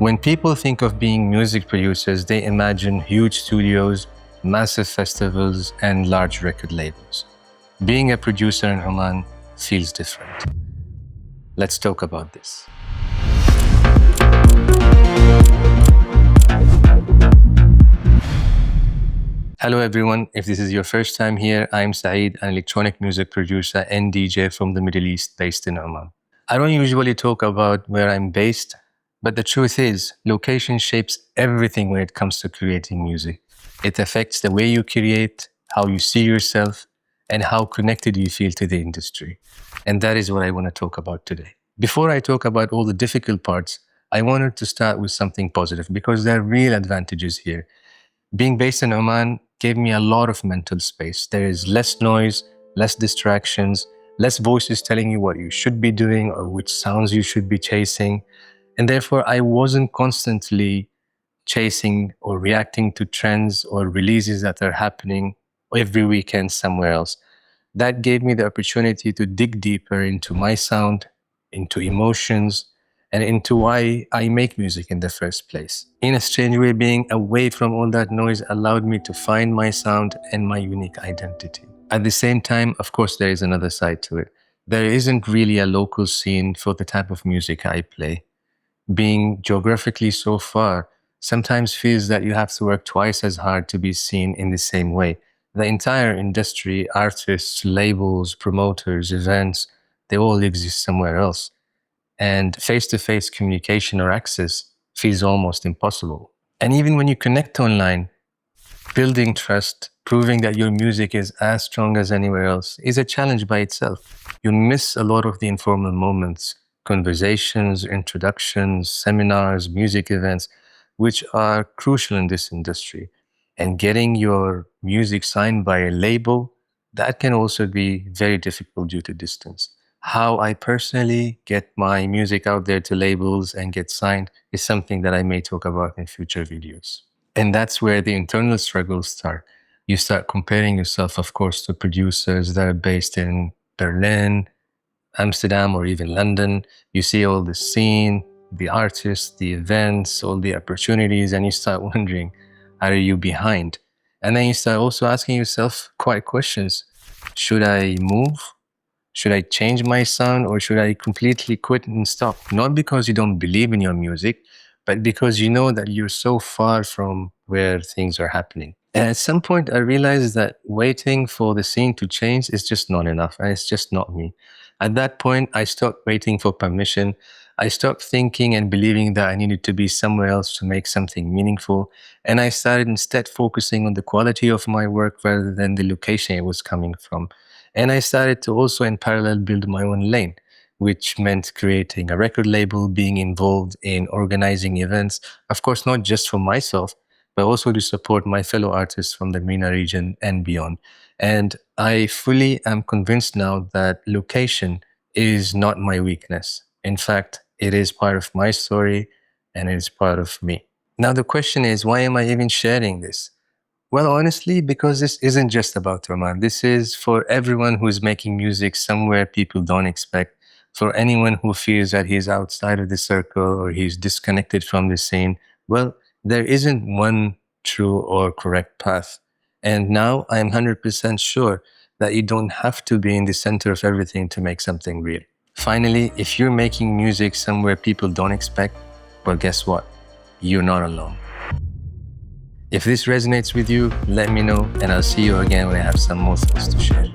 When people think of being music producers, they imagine huge studios, massive festivals, and large record labels. Being a producer in Oman feels different. Let's talk about this. Hello everyone, if this is your first time here, I'm Saied, an electronic music producer and DJ from the Middle East based in Oman. I don't usually talk about where I'm based, but the truth is, location shapes everything when it comes to creating music. It affects the way you create, how you see yourself, and how connected you feel to the industry. And that is what I want to talk about today. Before I talk about all the difficult parts, I wanted to start with something positive because there are real advantages here. Being based in Oman gave me a lot of mental space. There is less noise, less distractions, less voices telling you what you should be doing or which sounds you should be chasing. And therefore, I wasn't constantly chasing or reacting to trends or releases that are happening every weekend somewhere else. That gave me the opportunity to dig deeper into my sound, into emotions, and into why I make music in the first place. In a strange way, being away from all that noise allowed me to find my sound and my unique identity. At the same time, of course, there is another side to it. There isn't really a local scene for the type of music I play. Being geographically so far sometimes feels that you have to work twice as hard to be seen in the same way. The entire industry, artists, labels, promoters, events, they all exist somewhere else. And face-to-face communication or access feels almost impossible. And even when you connect online, building trust, proving that your music is as strong as anywhere else is a challenge by itself. You miss a lot of the informal moments, conversations, introductions, seminars, music events, which are crucial in this industry. And getting your music signed by a label, that can also be very difficult due to distance. How I personally get my music out there to labels and get signed is something that I may talk about in future videos. And that's where the internal struggles start. You start comparing yourself, of course, to producers that are based in Berlin, Amsterdam, or even London. You see all the scene, the artists, the events, all the opportunities, and you start wondering, are you behind? And then you start also asking yourself quite questions. Should I move? Should I change my sound, or should I completely quit and stop? Not because you don't believe in your music, but because you know that you're so far from where things are happening. And at some point, I realized that waiting for the scene to change is just not enough, and it's just not me. At that point, I stopped waiting for permission. I stopped thinking and believing that I needed to be somewhere else to make something meaningful. And I started instead focusing on the quality of my work rather than the location it was coming from. And I started to also in parallel build my own lane, which meant creating a record label, being involved in organizing events, of course, not just for myself, but also to support my fellow artists from the MENA region and beyond. And I fully am convinced now that location is not my weakness. In fact, it is part of my story and it is part of me. Now, the question is, why am I even sharing this? Well, honestly, because this isn't just about Oman. This is for everyone who's making music somewhere people don't expect, for anyone who feels that he's outside of the circle or he's disconnected from the scene. Well, there isn't one true or correct path. And now I'm 100% sure that you don't have to be in the center of everything to make something real. Finally, if you're making music somewhere people don't expect, well, guess what? You're not alone. If this resonates with you, let me know, and I'll see you again when I have some more thoughts to share.